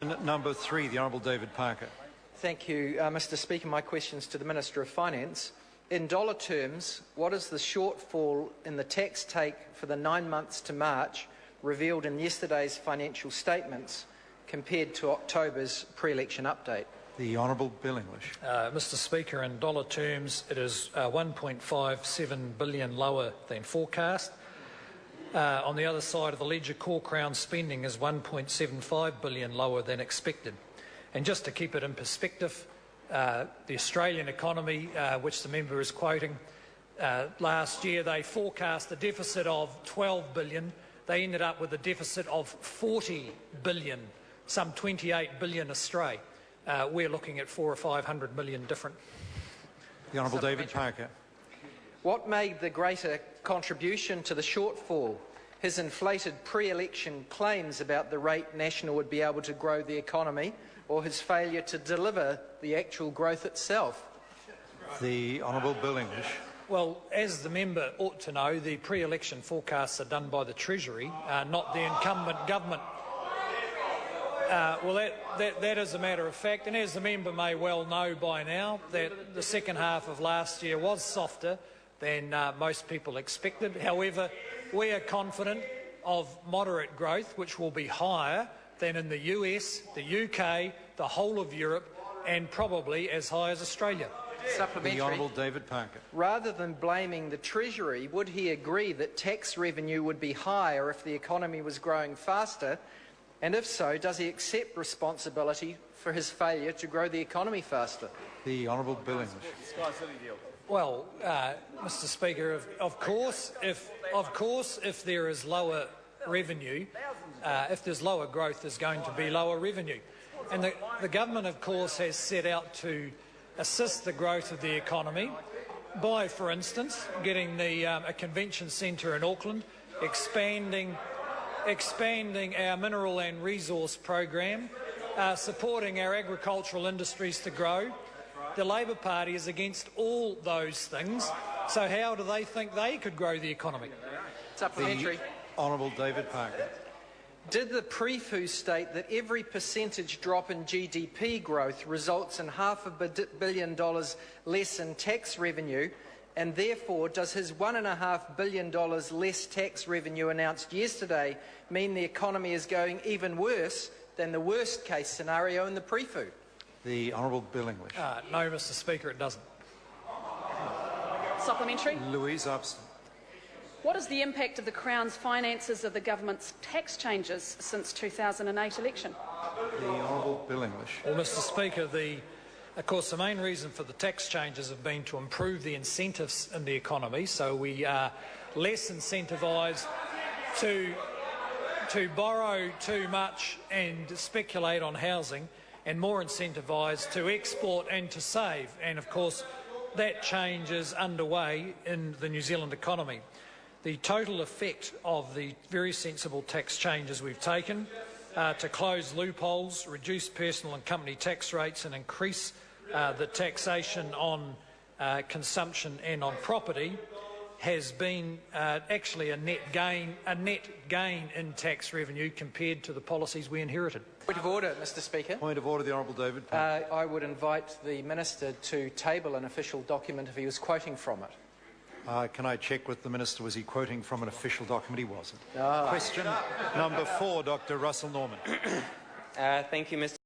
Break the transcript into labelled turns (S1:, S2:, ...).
S1: Number 3, the Honourable David Parker.
S2: Thank you, Mr. Speaker. My questions to the Minister of Finance. In dollar terms, what is the shortfall in the tax take for the 9 months to March revealed in yesterday's financial statements compared to October's pre-election update?
S1: The Honourable Bill English.
S3: Mr. Speaker, in dollar terms, it is $1.57 billion lower than forecast. On the other side of the ledger, core Crown spending is $1.75 billion lower than expected. And just to keep it in perspective, the Australian economy, which the member is quoting, last year they forecast a deficit of $12 billion. They ended up with a deficit of $40 billion, some $28 billion astray. We're looking at $400 or $500 million different.
S1: The Honourable David Parker.
S2: What made the greater contribution to the shortfall? His inflated pre-election claims about the rate National would be able to grow the economy, or his failure to deliver the actual growth itself?
S1: The Honourable Bill English.
S3: Well, as the member ought to know, the pre-election forecasts are done by the Treasury, not the incumbent government. That is a matter of fact, and as the member may well know by now, that the second half of last year was softer than most people expected. However, we are confident of moderate growth, which will be higher than in the US, the UK, the whole of Europe, and probably as high as Australia.
S2: Supplementary.
S1: The Honourable David Parker.
S2: Rather than blaming the Treasury, would he agree that tax revenue would be higher if the economy was growing faster? And if so, does he accept responsibility for his failure to grow the economy faster?
S1: The Honourable Bill English.
S3: Well, Mr. Speaker, of course, if there is lower revenue, if there's lower growth, there's going to be lower revenue. And the government, of course, has set out to assist the growth of the economy by, for instance, getting a convention centre in Auckland, expanding our mineral and resource program, supporting our agricultural industries to grow. The Labor Party is against all those things, so how do they think they could grow the economy?
S2: Supplementary.
S1: The Honourable David Parker.
S2: Did the PREFU state that every percentage drop in GDP growth results in $500 million less in tax revenue, and therefore does his $1.5 billion less tax revenue announced yesterday mean the economy is going even worse than the worst case scenario in the PREFU?
S1: The Honourable Bill English.
S3: No, Mr. Speaker, it doesn't.
S4: Supplementary.
S1: Louise Upston.
S4: What is the impact of the Crown's finances of the government's tax changes since 2008 election?
S1: The Honourable Bill English.
S3: Well, Mr. Speaker, of course, the main reason for the tax changes have been to improve the incentives in the economy, so we are less incentivised to borrow too much and speculate on housing, and more incentivised to export and to save. And of course, that change is underway in the New Zealand economy. The total effect of the very sensible tax changes we've taken to close loopholes, reduce personal and company tax rates, and increase the taxation on consumption and on property has been actually a net gain in tax revenue compared to the policies we inherited.
S2: Point of order, Mr. Speaker.
S1: Point of order, the Honourable David Parker.
S2: I would invite the Minister to table an official document if he was quoting from it.
S1: Can I check with the Minister? Was he quoting from an official document? He wasn't. Question number 4, Dr. Russell Norman.
S5: Thank you, Mr.